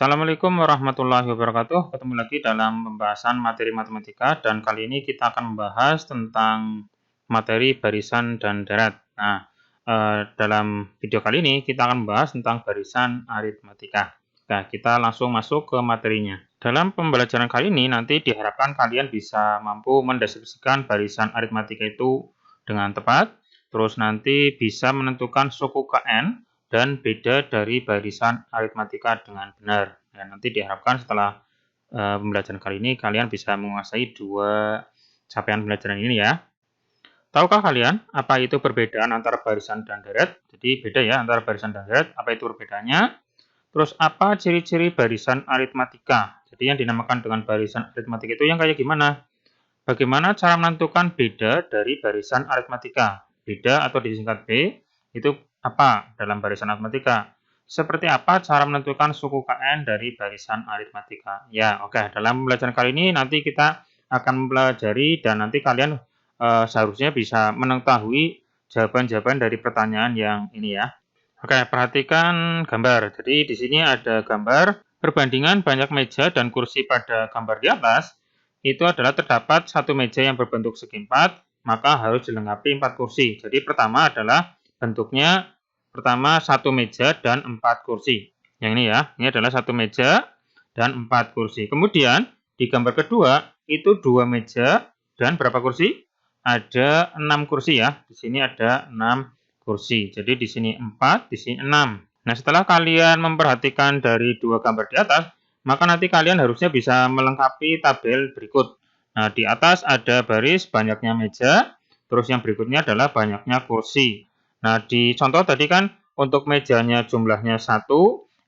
Assalamualaikum warahmatullahi wabarakatuh. Ketemu lagi dalam pembahasan materi matematika dan kali ini kita akan membahas tentang materi barisan dan deret. Nah, dalam video kali ini kita akan membahas tentang barisan aritmatika. Nah, kita langsung masuk ke materinya. Dalam pembelajaran kali ini nanti diharapkan kalian bisa mampu mendeskripsikan barisan aritmatika itu dengan tepat, terus nanti bisa menentukan suku Kn dan beda dari barisan aritmatika dengan benar. Ya, nanti diharapkan setelah pembelajaran kali ini kalian bisa menguasai dua capaian pembelajaran ini ya. Tahukah kalian apa itu perbedaan antara barisan dan deret? Jadi beda ya antara barisan dan deret. Apa itu perbedaannya? Terus apa ciri-ciri barisan aritmatika? Jadi yang dinamakan dengan barisan aritmatika itu yang kayak gimana? Bagaimana cara menentukan beda dari barisan aritmatika? Beda atau disingkat B itu apa dalam barisan aritmatika? Seperti apa cara menentukan suku Kn dari barisan aritmatika? Ya, oke. Dalam pembelajaran kali ini nanti kita akan mempelajari dan nanti kalian seharusnya bisa mengetahui jawaban-jawaban dari pertanyaan yang ini ya. Oke, perhatikan gambar. Jadi di sini ada gambar perbandingan banyak meja dan kursi pada gambar di atas. Itu adalah terdapat satu meja yang berbentuk segi empat, maka harus dilengkapi 4 kursi. Jadi pertama adalah bentuknya satu meja dan 4 kursi. Yang ini ya, ini adalah satu meja dan 4 kursi. Kemudian di gambar kedua itu 2 meja dan berapa kursi? Ada 6 kursi ya. Di sini ada 6 kursi. Jadi di sini 4, di sini 6. Nah, setelah kalian memperhatikan dari dua gambar di atas, maka nanti kalian harusnya bisa melengkapi tabel berikut. Nah, di atas ada baris banyaknya meja, terus yang berikutnya adalah banyaknya kursi. Nah, di contoh tadi kan untuk mejanya jumlahnya 1,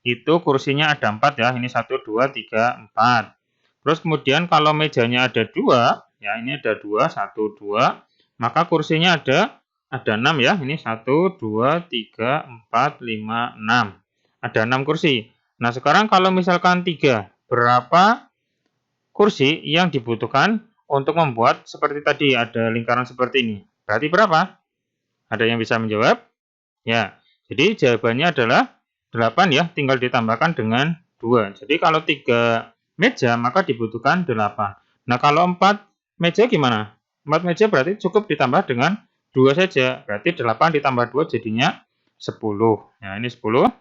itu kursinya ada 4 ya. Ini 1, 2, 3, 4. Terus kemudian kalau mejanya ada 2, ya ini ada 2, 1, 2, maka kursinya ada 6 ya. Ini 1, 2, 3, 4, 5, 6. Ada 6 kursi. Nah, sekarang kalau misalkan 3, berapa kursi yang dibutuhkan untuk membuat seperti tadi ada lingkaran seperti ini? Berarti berapa? Ada yang bisa menjawab? Ya, jadi jawabannya adalah 8 ya, tinggal ditambahkan dengan 2. Jadi kalau 3 meja maka dibutuhkan 8. Nah, kalau 4 meja gimana? 4 meja berarti cukup ditambah dengan 2 saja. Berarti 8 ditambah 2 jadinya 10. Nah, ini 10.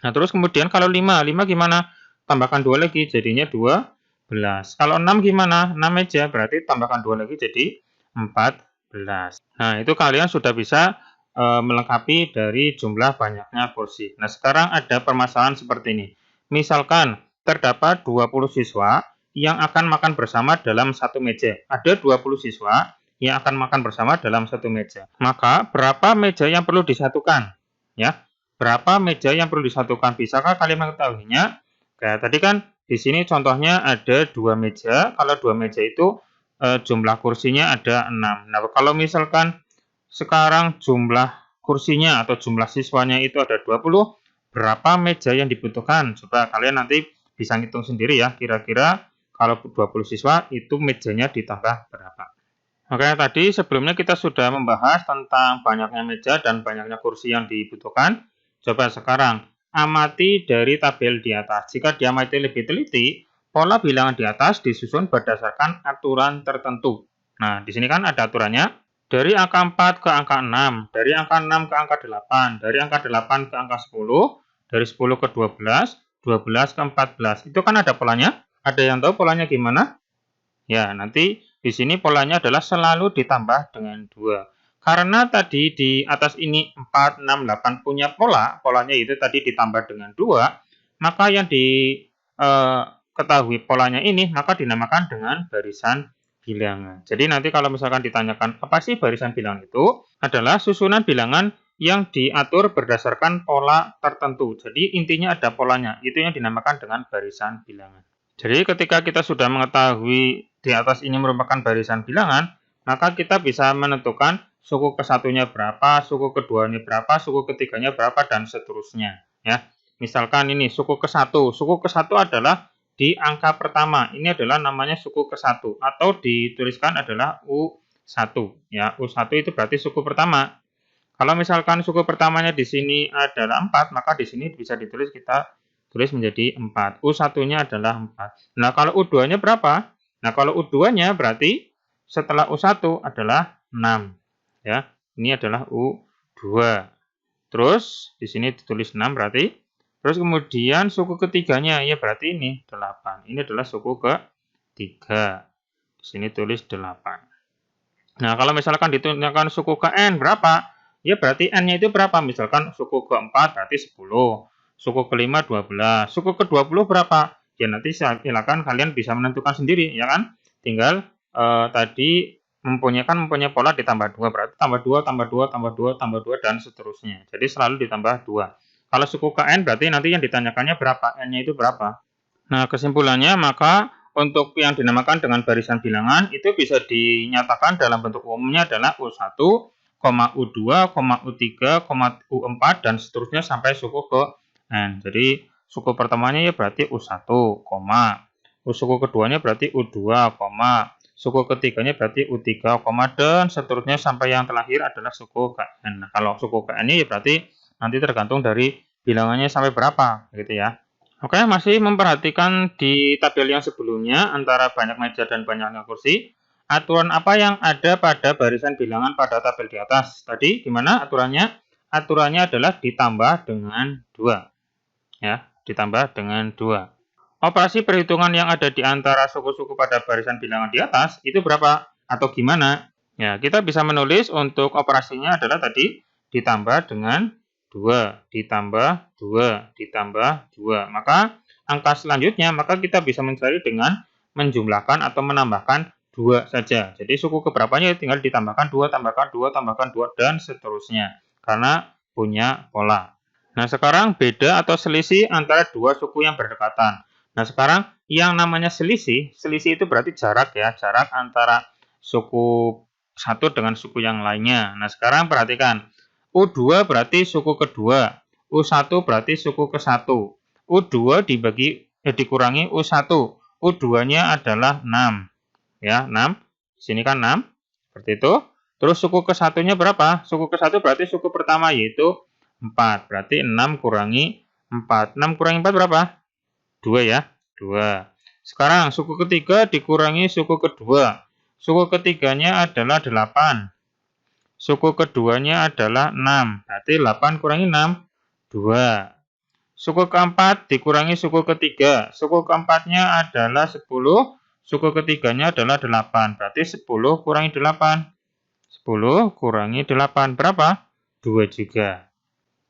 Nah, terus kemudian kalau 5 gimana? Tambahkan 2 lagi jadinya 12. Kalau 6 gimana? 6 meja berarti tambahkan 2 lagi jadi 14. Nah, itu kalian sudah bisa melengkapi dari jumlah banyaknya kursi. Nah, sekarang ada permasalahan seperti ini. Misalkan terdapat 20 siswa yang akan makan bersama dalam satu meja. Ada 20 siswa yang akan makan bersama dalam satu meja. Maka berapa meja yang perlu disatukan? Ya, berapa meja yang perlu disatukan? Bisakah kalian mengetahuinya? Kayak tadi kan di sini contohnya ada 2 meja. Kalau 2 meja itu jumlah kursinya ada 6. Nah, kalau misalkan sekarang jumlah kursinya atau jumlah siswanya itu ada 20, berapa meja yang dibutuhkan? Coba kalian nanti bisa ngitung sendiri ya, kira-kira kalau 20 siswa itu mejanya ditambah berapa. Oke, tadi sebelumnya kita sudah membahas tentang banyaknya meja dan banyaknya kursi yang dibutuhkan. Coba sekarang amati dari tabel di atas. Jika diamati lebih teliti, pola bilangan di atas disusun berdasarkan aturan tertentu. Nah, di sini kan ada aturannya. Dari angka 4 ke angka 6, dari angka 6 ke angka 8, dari angka 8 ke angka 10, dari 10 ke 12, 12 ke 14. Itu kan ada polanya. Ada yang tahu polanya gimana? Ya, nanti di sini polanya adalah selalu ditambah dengan 2. Karena tadi di atas ini 4, 6, 8 punya polanya itu tadi ditambah dengan 2, maka yang diketahui polanya ini maka dinamakan dengan barisan bilangan. Jadi nanti kalau misalkan ditanyakan apa sih barisan bilangan itu, adalah susunan bilangan yang diatur berdasarkan pola tertentu. Jadi intinya ada polanya, itu yang dinamakan dengan barisan bilangan. Jadi ketika kita sudah mengetahui di atas ini merupakan barisan bilangan, maka kita bisa menentukan suku kesatunya berapa, suku keduanya berapa, suku ketiganya berapa, dan seterusnya. Ya, misalkan ini suku ke-1. Suku ke-1 adalah di angka pertama. Ini adalah namanya suku ke-1 atau dituliskan adalah U1. Ya, U1 itu berarti suku pertama. Kalau misalkan suku pertamanya di sini adalah 4, maka di sini bisa ditulis kita tulis menjadi 4. U1-nya adalah 4. Nah, kalau U2-nya berapa? Nah, kalau U2-nya berarti setelah U1 adalah 6. Ya, ini adalah U2. Terus di sini ditulis 6 berarti. Terus kemudian suku ketiganya ya berarti ini 8. Ini adalah suku ketiga. Di sini tulis 8. Nah, kalau misalkan ditunjukkan suku ke N berapa? Ya berarti N-nya itu berapa? Misalkan suku keempat berarti 10. Suku kelima 12. Suku ke-20 berapa? Ya nanti silakan kalian bisa menentukan sendiri ya kan? Tinggal tadi mempunyai pola ditambah 2, berarti tambah 2, tambah 2, tambah 2, tambah 2, dan seterusnya. Jadi selalu ditambah 2. Kalau suku ke N berarti nanti yang ditanyakannya berapa, N-nya itu berapa. Nah, kesimpulannya maka untuk yang dinamakan dengan barisan bilangan itu bisa dinyatakan dalam bentuk umumnya adalah U1, U2, U3, U4, dan seterusnya sampai suku ke N. Jadi suku pertamanya ya berarti U1, suku keduanya berarti U2, suku ketiganya berarti U3, dan seterusnya sampai yang terakhir adalah suku KN. Nah, kalau suku KN ini berarti nanti tergantung dari bilangannya sampai berapa, gitu ya. Oke, masih memperhatikan di tabel yang sebelumnya antara banyak meja dan banyaknya kursi. Aturan apa yang ada pada barisan bilangan pada tabel di atas? Tadi gimana aturannya? Aturannya adalah ditambah dengan 2. Ya, ditambah dengan 2. Operasi perhitungan yang ada di antara suku-suku pada barisan bilangan di atas itu berapa atau gimana? Ya, kita bisa menulis untuk operasinya adalah tadi ditambah dengan 2, ditambah 2, ditambah 2. Maka angka selanjutnya maka kita bisa mencari dengan menjumlahkan atau menambahkan 2 saja. Jadi suku keberapanya tinggal ditambahkan 2, tambahkan 2, tambahkan 2, dan seterusnya. Karena punya pola. Nah, sekarang beda atau selisih antara dua suku yang berdekatan. Nah, sekarang yang namanya selisih itu berarti jarak ya, jarak antara suku satu dengan suku yang lainnya. Nah, sekarang perhatikan, U2 berarti suku kedua, U1 berarti suku ke-1. U2 dikurangi U1, U2-nya adalah 6. Ya, 6. Sini kan 6. Seperti itu. Terus suku ke-1-nya berapa? Suku ke-1 berarti suku pertama yaitu 4. Berarti 6 kurangi 4. 6 kurangi 4 berapa? 2 ya, 2. Sekarang suku ketiga dikurangi suku kedua. Suku ketiganya adalah 8. Suku keduanya adalah 6. Berarti 8 kurangi 6, 2. Suku keempat dikurangi suku ketiga. Suku keempatnya adalah 10. Suku ketiganya adalah 8. Berarti 10 kurangi 8. 10 kurangi 8 berapa? 2 juga.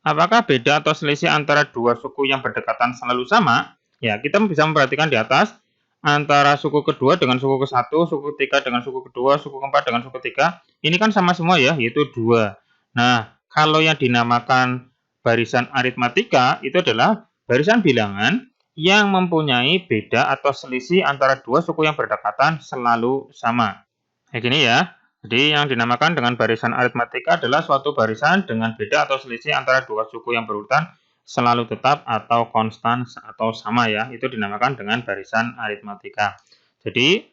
Apakah beda atau selisih antara dua suku yang berdekatan selalu sama? Ya, kita bisa memperhatikan di atas antara suku kedua dengan suku ke-1, suku ketiga dengan suku kedua, suku keempat dengan suku ketiga. Ini kan sama semua ya, yaitu 2. Nah, kalau yang dinamakan barisan aritmatika itu adalah barisan bilangan yang mempunyai beda atau selisih antara dua suku yang berdekatan selalu sama. Kayak gini ya. Jadi yang dinamakan dengan barisan aritmatika adalah suatu barisan dengan beda atau selisih antara dua suku yang berurutan selalu tetap atau konstan atau sama ya. Itu dinamakan dengan barisan aritmatika. Jadi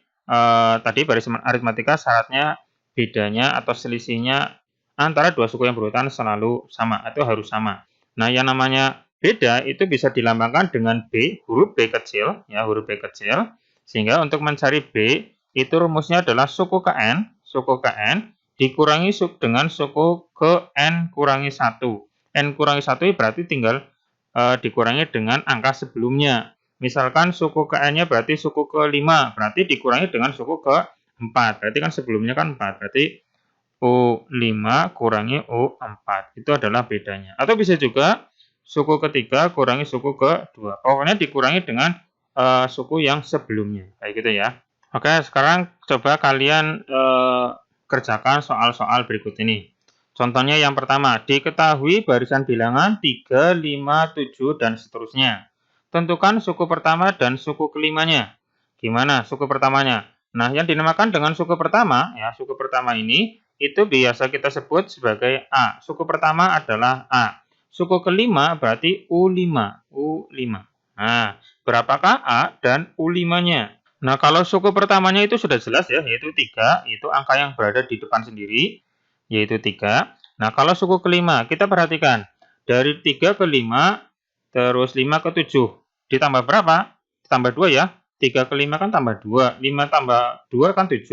tadi barisan aritmatika syaratnya bedanya atau selisihnya antara dua suku yang berurutan selalu sama atau harus sama. Nah, yang namanya beda itu bisa dilambangkan dengan B, huruf B kecil ya, huruf B kecil. Sehingga untuk mencari B itu rumusnya adalah suku ke N dikurangi dengan suku ke N kurangi 1. N kurangi 1 berarti tinggal dikurangi dengan angka sebelumnya. Misalkan suku ke N-nya berarti suku ke-5, berarti dikurangi dengan suku ke-4. Berarti kan sebelumnya kan 4, berarti U5 kurangi U4. Itu adalah bedanya. Atau bisa juga suku ketiga kurangi suku ke-2. Pokoknya dikurangi dengan suku yang sebelumnya. Kayak gitu ya. Oke, sekarang coba kalian kerjakan soal-soal berikut ini. Contohnya yang pertama, diketahui barisan bilangan 3, 5, 7, dan seterusnya. Tentukan suku pertama dan suku kelimanya. Gimana suku pertamanya? Nah, yang dinamakan dengan suku pertama, ya suku pertama ini, itu biasa kita sebut sebagai A. Suku pertama adalah A. Suku kelima berarti U5. Nah, berapakah A dan U5-nya? Nah, kalau suku pertamanya itu sudah jelas ya, yaitu 3, itu angka yang berada di depan sendiri, yaitu 3. Nah, kalau suku kelima, kita perhatikan, dari 3 ke 5, terus 5 ke 7. ditambah berapa? Tambah 2 ya. 3 ke 5 kan tambah 2. 5 tambah 2 kan 7.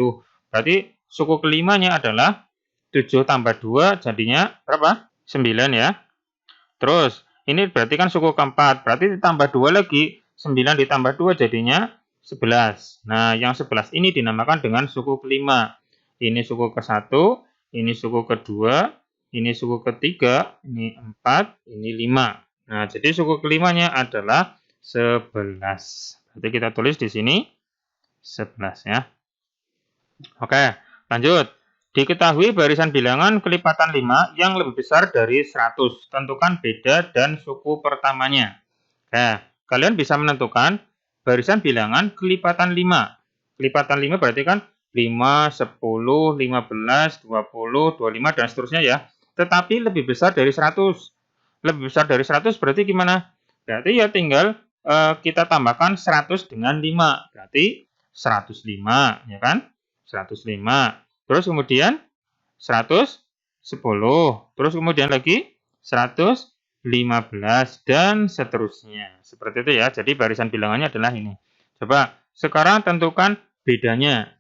Berarti suku kelimanya adalah 7 tambah 2 jadinya berapa? 9 ya. Terus, ini berarti kan suku keempat. Berarti ditambah 2 lagi. 9 ditambah 2 jadinya 11. Nah, yang 11 ini dinamakan dengan suku kelima. Ini suku ke-1, ini suku kedua, ini suku ketiga, ini 4, ini 5. Nah, jadi suku kelimanya adalah 11. Berarti kita tulis di sini 11 ya. Oke, lanjut. Diketahui barisan bilangan kelipatan 5 yang lebih besar dari 100. Tentukan beda dan suku pertamanya. Oke, kalian bisa menentukan barisan bilangan kelipatan 5. Kelipatan 5 berarti kan 5, 10, 15, 20, 25, dan seterusnya ya. Tetapi lebih besar dari 100. Lebih besar dari 100 berarti gimana? Berarti ya tinggal kita tambahkan 100 dengan 5. Berarti 105, ya kan? 105. Terus kemudian 110. Terus kemudian lagi 115 dan seterusnya. Seperti itu ya. Jadi barisan bilangannya adalah ini. Coba sekarang tentukan bedanya.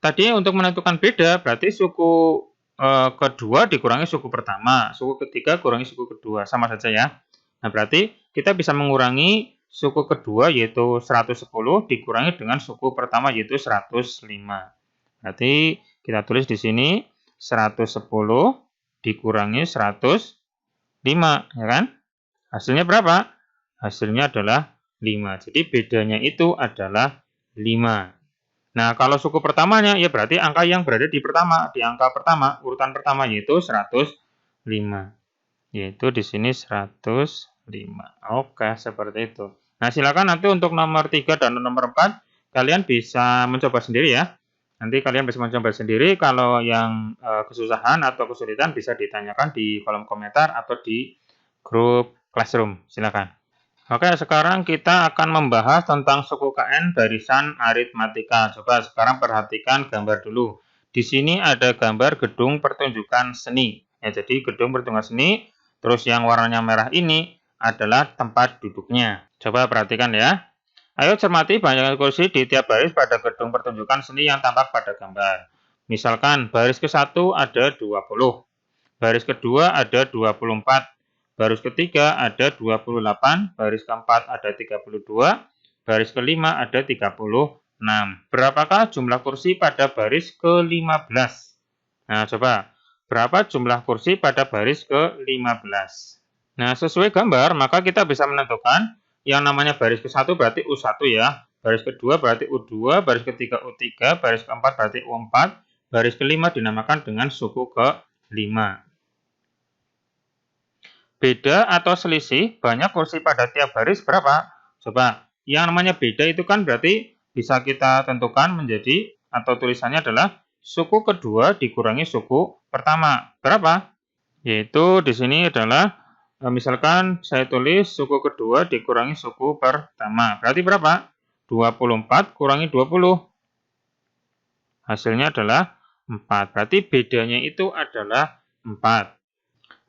Tadi untuk menentukan beda berarti suku kedua dikurangi suku pertama, suku ketiga kurangi suku kedua, sama saja ya. Nah, berarti kita bisa mengurangi suku kedua yaitu 110 dikurangi dengan suku pertama yaitu 105. Berarti kita tulis di sini 110 dikurangi 105, ya kan? Hasilnya berapa? Hasilnya adalah 5. Jadi bedanya itu adalah 5. Nah, kalau suku pertamanya ya berarti angka yang berada di angka pertama, urutan pertama yaitu 105. Yaitu di sini 105. Oke, seperti itu. Nah, silakan nanti untuk nomor 3 dan nomor 4 kalian bisa mencoba sendiri ya. Nanti kalian bisa mencoba sendiri. Kalau yang kesusahan atau kesulitan bisa ditanyakan di kolom komentar atau di grup Classroom. Silakan. Oke, sekarang kita akan membahas tentang suku KN barisan aritmatika. Coba sekarang perhatikan gambar dulu. Di sini ada gambar gedung pertunjukan seni. Ya, jadi gedung pertunjukan seni, terus yang warnanya merah ini adalah tempat duduknya. Coba perhatikan ya. Ayo cermati banyak kursi di tiap baris pada gedung pertunjukan seni yang tampak pada gambar. Misalkan baris ke-1 ada 20, baris kedua ada 24, baris ketiga ada 28, baris keempat ada 32, baris kelima ada 36. Berapakah jumlah kursi pada baris ke-15? Nah, coba. Berapa jumlah kursi pada baris ke-15? Nah, sesuai gambar, maka kita bisa menentukan yang namanya baris ke-1 berarti U1 ya. Baris kedua berarti U2, baris ketiga U3, baris keempat berarti U4, baris kelima dinamakan dengan suku ke-5. Beda atau selisih banyak kursi pada tiap baris berapa? Coba, yang namanya beda itu kan berarti bisa kita tentukan menjadi atau tulisannya adalah suku kedua dikurangi suku pertama. Berapa? Yaitu di sini adalah misalkan saya tulis suku kedua dikurangi suku pertama. Berarti berapa? 24 kurangi 20. Hasilnya adalah 4. Berarti bedanya itu adalah 4.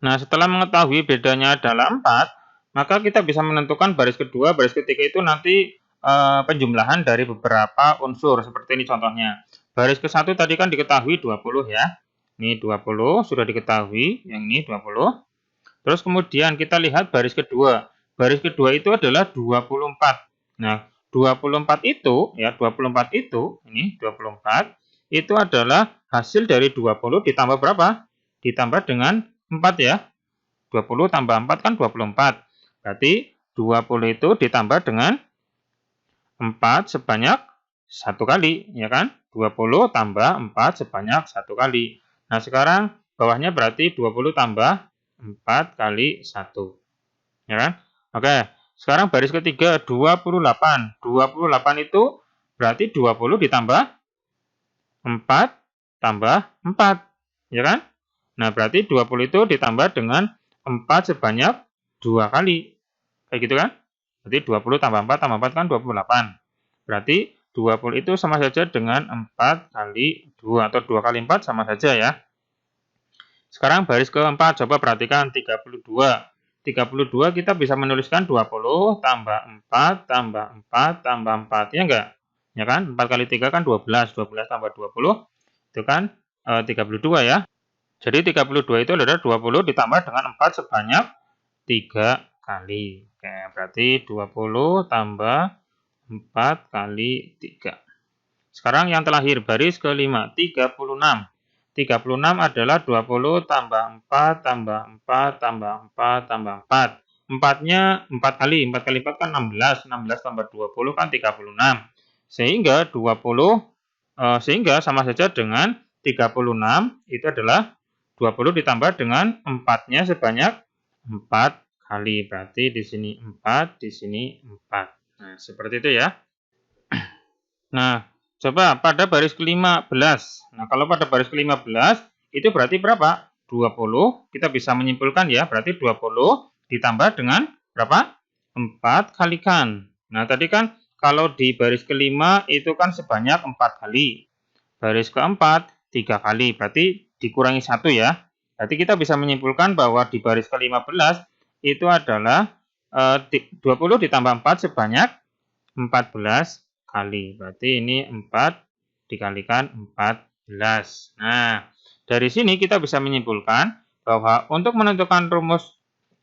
Nah, setelah mengetahui bedanya adalah 4, maka kita bisa menentukan baris kedua, baris ketiga itu nanti penjumlahan dari beberapa unsur. Seperti ini contohnya. Baris ke-1 tadi kan diketahui 20 ya. Ini 20, sudah diketahui. Yang ini 20. Terus kemudian kita lihat baris kedua. Baris kedua itu adalah 24. Nah, 24 itu, ya 24 itu, ini 24, itu adalah hasil dari 20 ditambah berapa? Ditambah dengan 4 ya. 20 tambah 4 kan 24. Berarti 20 itu ditambah dengan 4 sebanyak 1 kali, ya kan? 20 tambah 4 sebanyak 1 kali. Nah, sekarang bawahnya berarti 20 tambah 4 kali 1. Ya kan? Oke, sekarang baris ketiga 28. 28 itu berarti 20 ditambah 4 tambah 4. Ya kan? Nah, berarti 20 itu ditambah dengan 4 sebanyak 2 kali. Kayak gitu kan? Berarti 20 tambah 4 tambah 4 kan 28. Berarti 20 itu sama saja dengan 4 kali 2 atau 2 kali 4 sama saja ya. Sekarang baris keempat, coba perhatikan 32. 32 kita bisa menuliskan 20 tambah 4 tambah 4 tambah 4, ya enggak? Ya kan? 4 kali 3 kan 12, 12 tambah 20 itu kan 32 ya. Jadi 32 itu adalah 20 ditambah dengan 4 sebanyak 3 kali. Oke, berarti 20 tambah 4 kali 3. Sekarang yang terakhir, baris kelima, 36. 36 adalah 20 tambah 4 tambah 4 tambah 4 tambah 4. 4-nya 4 kali 4 kan 16. 16 tambah 20 kan 36. Sehingga sehingga sama saja dengan 36 itu adalah 20 ditambah dengan 4-nya sebanyak 4 kali. Berarti di sini 4, di sini 4. Nah, seperti itu ya. Nah, coba pada baris ke-15. Nah, kalau pada baris ke-15 itu berarti berapa? 20. Kita bisa menyimpulkan ya, berarti 20 ditambah dengan berapa? 4 kalikan. Nah, tadi kan kalau di baris ke-5 itu kan sebanyak 4 kali. Baris ke-4 3 kali, berarti dikurangi 1 ya. Berarti kita bisa menyimpulkan bahwa di baris ke-15 itu adalah 20 ditambah 4 sebanyak 14 kali. Berarti ini 4 dikalikan 14. Nah, dari sini kita bisa menyimpulkan bahwa untuk menentukan rumus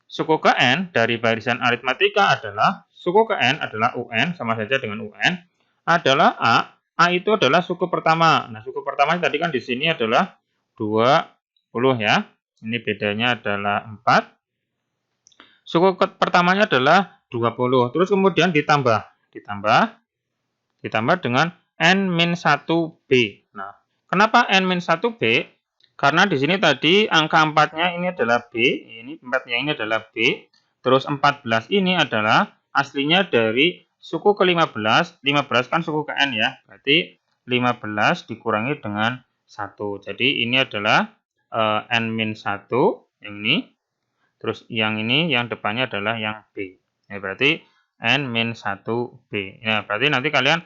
suku ke N dari barisan aritmatika adalah suku ke N adalah UN, sama saja dengan UN, adalah A. A itu adalah suku pertama. Nah, suku pertama tadi kan di sini adalah 20 ya. Ini bedanya adalah 4. Suku pertamanya adalah 20. Terus kemudian ditambah dengan N-1B. Nah, kenapa N-1B? Karena di sini tadi angka 4-nya ini adalah B, ini 4-nya ini adalah B, terus 14 ini adalah aslinya dari suku ke-15, 15 kan suku ke N ya, berarti 15 dikurangi dengan 1. Jadi ini adalah N-1 yang ini, terus yang ini yang depannya adalah yang B. Ya, berarti N-1B. Ya, berarti nanti kalian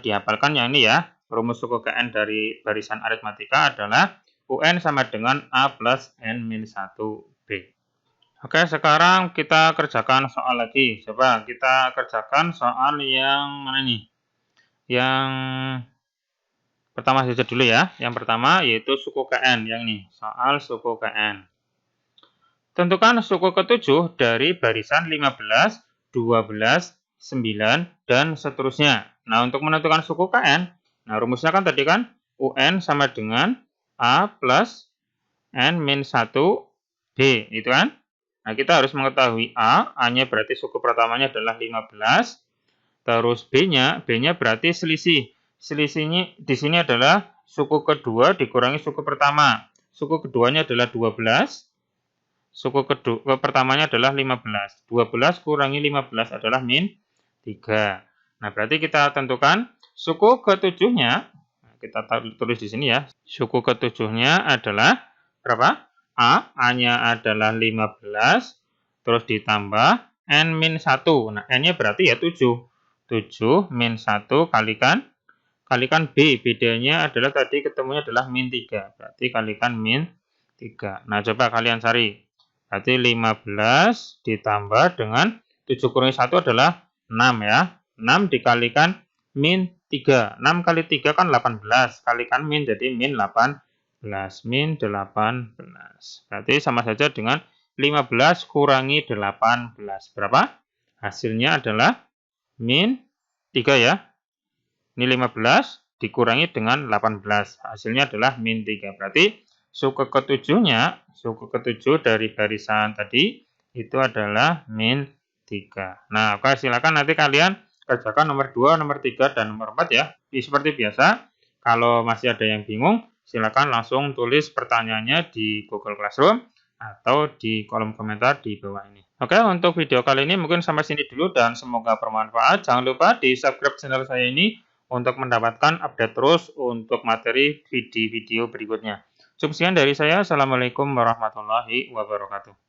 dihafalkan yang ini ya. Rumus suku ke N dari barisan aritmatika adalah UN sama dengan A plus N-1B. Oke, sekarang kita kerjakan soal lagi. Coba kita kerjakan soal yang mana nih? Yang pertama saja dulu ya. Yang pertama yaitu suku ke N yang ini. Soal suku ke N. Tentukan suku ke-7 dari barisan 15, 12, 9, dan seterusnya. Nah, untuk menentukan suku KN, nah rumusnya kan tadi kan UN sama dengan A plus N-1B, itu kan? Nah, kita harus mengetahui A-nya berarti suku pertamanya adalah 15, terus B-nya berarti selisih. Selisihnya di sini adalah suku kedua dikurangi suku pertama. Suku keduanya adalah 12, suku pertamanya adalah 15. 12 kurangi 15 adalah min 3. Nah, berarti kita tentukan suku ke-7-nya. Kita tulis di sini ya. Suku ke-7-nya adalah berapa? A-nya adalah 15. Terus ditambah N-1. Nah, N-nya berarti ya 7. 7 min 1 kalikan B. Bedanya adalah tadi ketemunya adalah min 3. Berarti kalikan min 3. Nah, coba kalian cari. Berarti 15 ditambah dengan 7 kurangi 1 adalah 6 ya. 6 dikalikan min 3. 6 kali 3 kan 18. Kalikan min jadi min 18. Min 18. Berarti sama saja dengan 15 kurangi 18. Berapa? Hasilnya adalah min 3 ya. Ini 15 dikurangi dengan 18. Hasilnya adalah min 3. Berarti suku ke-7 dari barisan tadi itu adalah min 3. Nah, oke, silakan nanti kalian kerjakan nomor 2, nomor 3, dan nomor 4 ya. Seperti biasa, kalau masih ada yang bingung, silakan langsung tulis pertanyaannya di Google Classroom atau di kolom komentar di bawah ini. Oke, untuk video kali ini mungkin sampai sini dulu dan semoga bermanfaat. Jangan lupa di subscribe channel saya ini untuk mendapatkan update terus untuk materi video-video berikutnya. Cukup sekian dari saya. Assalamualaikum warahmatullahi wabarakatuh.